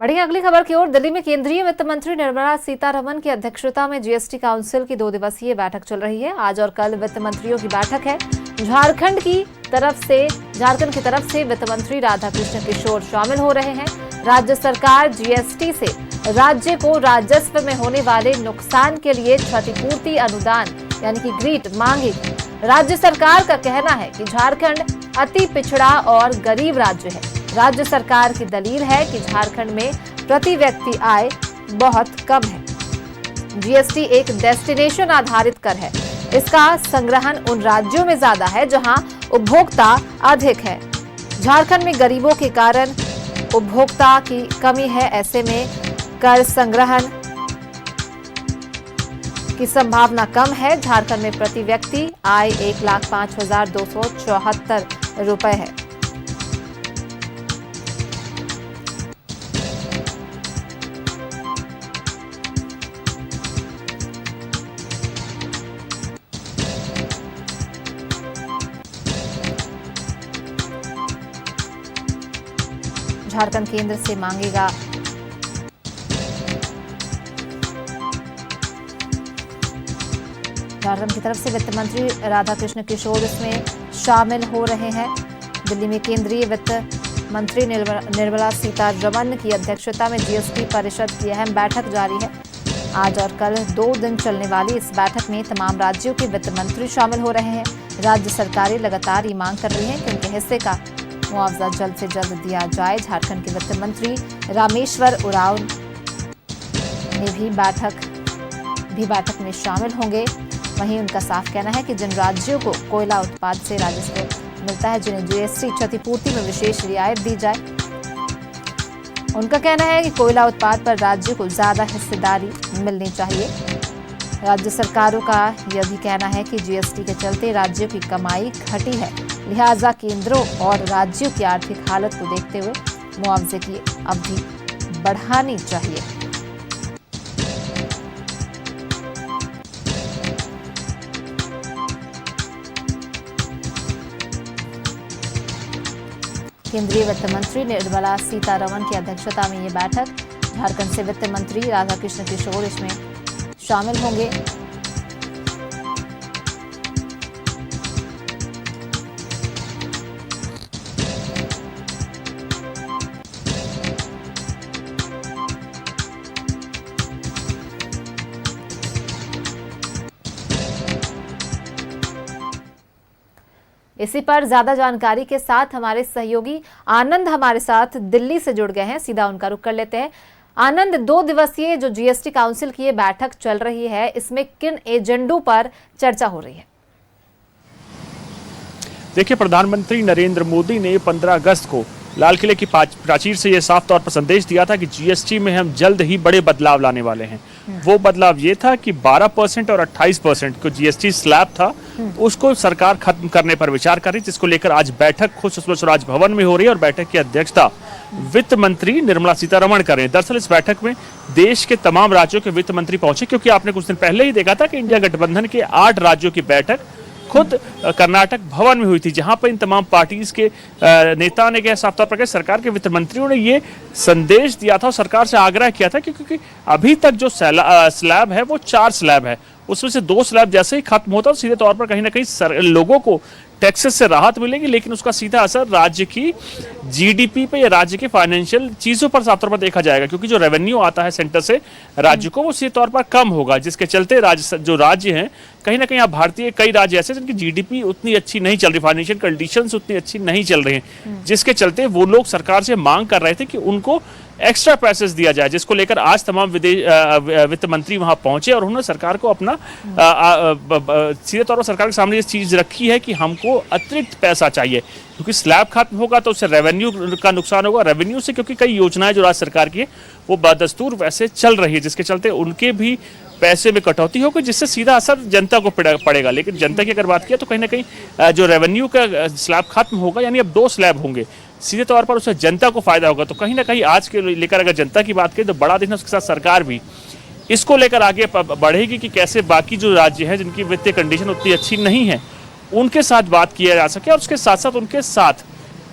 बढ़िए अगली खबर की ओर। दिल्ली में केंद्रीय वित्त मंत्री निर्मला सीतारमण की अध्यक्षता में जीएसटी काउंसिल की 2 दिवसीय बैठक चल रही है। आज और कल वित्त मंत्रियों की बैठक है। झारखंड की तरफ से वित्त मंत्री राधाकृष्ण किशोर शामिल हो रहे हैं। राज्य सरकार जीएसटी से राज्य को राजस्व में होने वाले नुकसान के लिए क्षतिपूर्ति अनुदान यानी कि ग्रीट मांगेगी। राज्य सरकार का कहना है कि झारखंड अति पिछड़ा और गरीब राज्य है। राज्य सरकार की दलील है कि झारखंड में प्रति व्यक्ति आय बहुत कम है। जीएसटी एक डेस्टिनेशन आधारित कर है। इसका संग्रहण उन राज्यों में ज्यादा है जहां उपभोक्ता अधिक है। झारखंड में गरीबों के कारण उपभोक्ता की कमी है। ऐसे में कर संग्रहण की संभावना कम है। झारखंड में प्रति व्यक्ति आय 1,05,274 रुपए है। झारखंड केंद्र से मांगेगा झारखंड की तरफ से वित्त मंत्री राधाकृष्ण किशोर इसमें शामिल हो रहे हैं। दिल्ली में केंद्रीय वित्त मंत्री निर्मला सीतारमण की अध्यक्षता में जीएसटी परिषद की अहम बैठक जारी है। आज और कल 2 दिन चलने वाली इस बैठक में तमाम राज्यों के वित्त मंत्री शामिल हो रहे हैं। राज्य सरकारें लगातार ये मांग कर रही हैं कि उनके हिस्से का मुआवजा जल्द से जल्द दिया जाए। झारखंड के वित्त मंत्री रामेश्वर उरांव ने भी बैठक में शामिल होंगे। वहीं उनका साफ कहना है कि जिन राज्यों को कोयला उत्पाद से राजस्व मिलता है, जिन्हें जीएसटी क्षतिपूर्ति में विशेष रियायत दी जाए। उनका कहना है कि कोयला उत्पाद पर राज्य को ज्यादा हिस्सेदारी मिलनी चाहिए। राज्य सरकारों का यह भी कहना है कि जीएसटी के चलते राज्यों की कमाई घटी है, लिहाजा केंद्रों और राज्यों की आर्थिक हालत को देखते हुए मुआवजे की अवधि बढ़ानी चाहिए। केंद्रीय वित्त मंत्री निर्मला सीतारमण की अध्यक्षता में ये बैठक, झारखंड से वित्त मंत्री राधाकृष्ण किशोर इसमें शामिल होंगे। इसी पर ज्यादा जानकारी के साथ हमारे सहयोगी आनंद हमारे साथ दिल्ली से जुड़ गए हैं। सीधा उनका रुख कर लेते हैं। आनंद, 2 दिवसीय जो जीएसटी काउंसिल की ये बैठक चल रही है, इसमें किन एजेंडों पर चर्चा हो रही है? देखिए, प्रधानमंत्री नरेंद्र मोदी ने 15 अगस्त को लाल किले की प्राचीर से यह साफ तौर पर संदेश दिया था कि जीएसटी में हम जल्द ही बड़े बदलाव लाने वाले हैं। वो बदलाव ये था कि 12% और 28% को जीएसटी स्लैब था, उसको सरकार खत्म करने पर विचार कर रही, जिसको लेकर आज बैठक खुद सुषमा स्वराज भवन में हो रही है और बैठक की अध्यक्षता वित्त मंत्री निर्मला सीतारमण कर रहे हैं। दरअसल इस बैठक में देश के तमाम राज्यों के वित्त मंत्री पहुंचे, क्योंकि आपने कुछ दिन पहले ही देखा था कि इंडिया गठबंधन के 8 राज्यों की बैठक खुद कर्नाटक भवन में हुई थी, जहां पर इन तमाम पार्टीज के नेता ने कहा, साफ तौर पर सरकार के वित्त मंत्रियों ने ये संदेश दिया था और सरकार से आग्रह किया था क्योंकि अभी तक जो स्लैब है वो 4 स्लैब है, उसमें से 2 स्लैब जैसे ही खत्म होता है सीधे तौर पर कहीं ना कहीं लोगों को टैक्सेस से राहत मिलेगी, लेकिन उसका सीधा असर राज्य की जीडीपी पे या राज्य के फाइनेंशियल चीजों पर साफ तौर पर देखा जाएगा, क्योंकि जो रेवेन्यू आता है सेंटर से राज्य को वो सीधे तौर पर कम होगा, जिसके चलते जो राज्य हैं कहीं ना कहीं आप भारतीय कई राज्य ऐसे जिनकी जीडीपी उतनी अच्छी नहीं चल रही, फाइनेंशियल कंडीशंस उतनी अच्छी नहीं चल रही हैं, जिसके चलते वो लोग सरकार से मांग कर रहे थे कि उनको एक्स्ट्रा पैसेज दिया जाए, जिसको लेकर आज तमाम वित्त मंत्री वहां पहुंचे और उन्होंने सरकार को अपना सीधे तौर पर सरकार के सामने ये चीज रखी है कि हमको अतिरिक्त पैसा चाहिए, क्योंकि स्लैब खत्म होगा तो उससे रेवेन्यू का नुकसान होगा। रेवेन्यू से क्योंकि कई योजनाएं जो राज्य सरकार की है वो बदस्तूर वैसे चल रही है, जिसके चलते उनके भी पैसे में कटौती होगी, जिससे सीधा असर जनता को पड़ेगा। लेकिन जनता की अगर बात किया तो कहीं ना कहीं जो रेवेन्यू का स्लैब खत्म होगा, यानी अब 2 स्लैब होंगे, सीधे तौर पर उससे जनता को फायदा होगा। तो कहीं ना कहीं आज के लेकर अगर जनता की बात करें तो बड़ा दिन है, उसके साथ सरकार भी इसको लेकर आगे बढ़ेगी कि कैसे बाकी जो राज्य हैं जिनकी वित्तीय कंडीशन उतनी अच्छी नहीं है उनके साथ बात किया जा सके, और उसके साथ साथ उनके साथ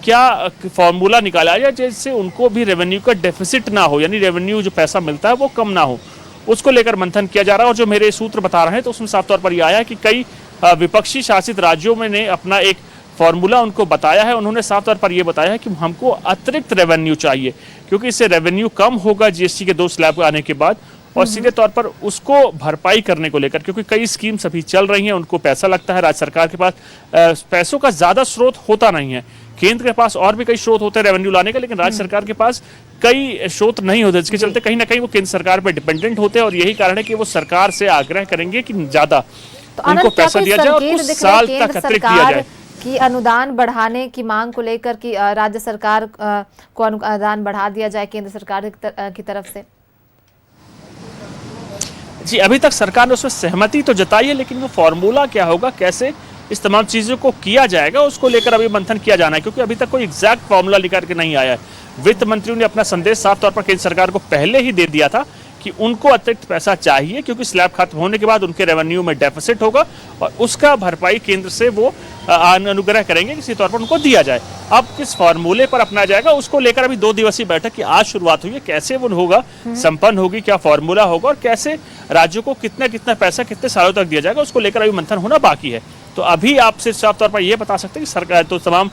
क्या फॉर्मूला निकाला जाए जिससे उनको भी रेवेन्यू का डेफिसिट ना हो, यानी रेवेन्यू जो पैसा मिलता है वो कम ना हो, उसको लेकर मंथन किया जा रहा है। और जो मेरे सूत्र बता रहे हैं तो उसमें साफ तौर पर यह आया है कि कई विपक्षी शासित राज्यों में ने अपना एक फॉर्मूला उनको बताया है। उन्होंने साफ तौर पर यह बताया है कि हमको अतिरिक्त रेवेन्यू चाहिए, क्योंकि इससे रेवेन्यू कम होगा जीएसटी के 2 स्लैब आने के बाद, और सीधे तौर पर उसको भरपाई करने को लेकर, क्योंकि कई स्कीम्स अभी चल रही हैं, उनको पैसा लगता है, राज्य सरकार के पास पैसों का ज़्यादा स्रोत होता नहीं है। केंद्र के पास और भी कई स्रोत होते हैं रेवेन्यू लाने के, लेकिन राज्य सरकार के पास कई स्रोत नहीं होते, जिसके चलते कहीं ना कहीं वो केंद्र सरकार पर डिपेंडेंट होते हैं। और यही कारण है कि वो सरकार से आग्रह करेंगे कि ज़्यादा उनको पैसा दिया जाए और कुछ साल तक अतिरिक्त दिया जाए। कि अनुदान बढ़ाने की मांग को लेकर कि राज्य सरकार को अनुदान बढ़ा दिया जाए केंद्र सरकार की तरफ से। जी, अभी तक सरकार ने उसमें सहमति तो जताई है, लेकिन वो फॉर्मूला क्या होगा, कैसे इस तमाम चीज़ों को किया जाएगा, उसको लेकर अभी मंथन किया जाना है, क्योंकि अभी तक कोई एग्जैक्ट फॉर्मूला लेकर के नहीं आया है। वित्त मंत्रियों ने अपना संदेश साफ तौर पर केंद्र सरकार को पहले ही दे दिया था कि उनको अतिरिक्त पैसा चाहिए, क्योंकि स्लैब खत्म होने के बाद उनके रेवेन्यू में डेफिसिट होगा और उसका भरपाई केंद्र से वो अनुग्रह करेंगे, किसी तौर पर उनको दिया जाए। अब किस फॉर्मूले पर अपनाया जाएगा उसको लेकर अभी 2 दिवसीय बैठक की आज शुरुआत हुई है। कैसे वो होगा, संपन्न होगी, क्या फॉर्मूला होगा और कैसे राज्यों को कितना कितना पैसा कितने सालों तक दिया जाएगा, उसको लेकर अभी मंथन होना बाकी है। तो अभी आप सिर्फ साफ तौर पर यह बता सकते हैं कि सरकार तो तमाम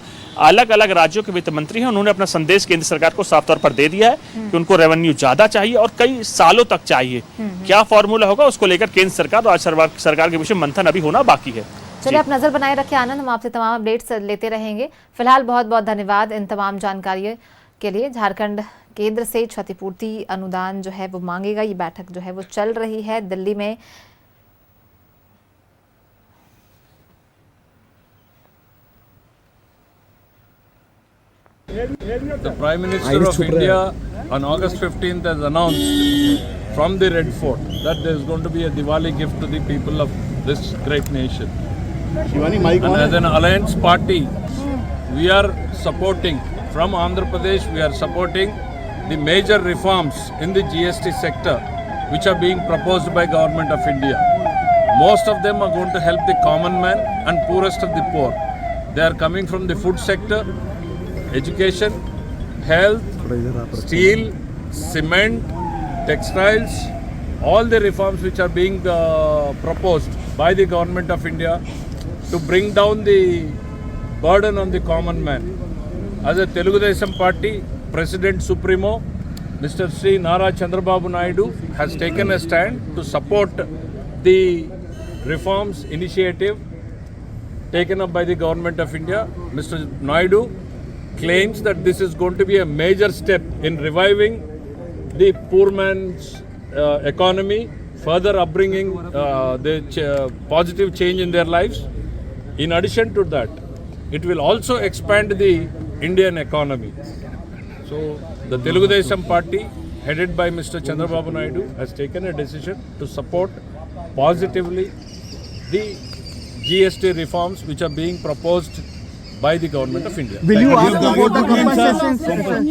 अलग अलग राज्यों के वित्त मंत्री हैं, उन्होंने अपना संदेश केंद्र सरकार को साफ तौर पर दे दिया है कि उनको रेवेन्यू ज्यादा चाहिए और कई सालों तक चाहिए। क्या फॉर्मूला होगा उसको लेकर केंद्र सरकार और राज्य सरकार के विषय मंथन अभी होना बाकी है। चलिए, आप नजर बनाए रखें आनंद, हम आपसे तमाम अपडेट्स लेते रहेंगे। फिलहाल बहुत बहुत धन्यवाद इन तमाम जानकारियों के लिए। झारखंड केंद्र से क्षतिपूर्ति अनुदान जो है वो मांगेगा, ये बैठक जो है वो चल रही है दिल्ली में। The Prime Minister of India on August 15th has announced from the Red Fort that there is going to be a Diwali gift to the people of this great nation. And as an alliance party, we are supporting from Andhra Pradesh, we are supporting the major reforms in the GST sector which are being proposed by Government of India. Most of them are going to help the common man and poorest of the poor. They are coming from the food sector, education, health, steel, cement, textiles, all the reforms which are being proposed by the Government of India to bring down the burden on the common man. As a Telugu Desam Party, President Supremo, Mr. Sri Nara Chandrababu Naidu has taken a stand to support the reforms initiative taken up by the Government of India. Mr. Naidu claims that this is going to be a major step in reviving the poor man's economy, further upbringing the positive change in their lives. In addition to that, it will also expand the Indian economy. So the Telugu Desam Party, headed by Mr. Chandrababu Naidu, has taken a decision to support positively the GST reforms which are being proposed by the Government of India. Will you ask about the compensation?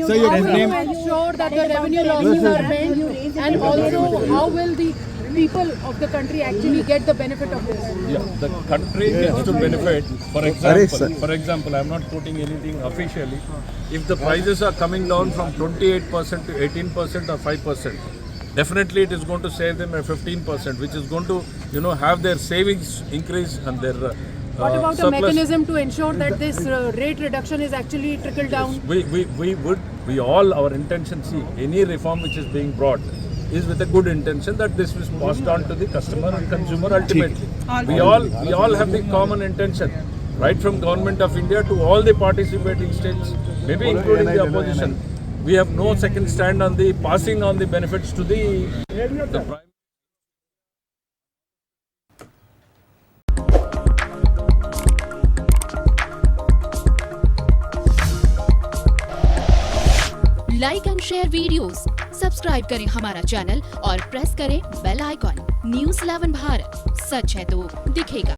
Sir, your name. How will you ensure that the revenue losses are met, and also how will the people of the country actually get the benefit of this? Yeah, the country gets to benefit. For example, I am not quoting anything officially. If the prices are coming down from 28% to 18% or 5%, definitely it is going to save them a 15%, which is going to, have their savings increase and their what about surplus. a mechanism to ensure that this rate reduction is actually trickled down? Our intention, see, any reform which is being brought is with a good intention that this is passed on to the customer and consumer ultimately. We all have the common intention, right from Government of India to all the participating states, maybe including the opposition. We have no second stand on the passing on the benefits to the prime. Like and share videos, subscribe करें हमारा channel और press करें bell icon. News 11 Bharat, सच है तो दिखेगा।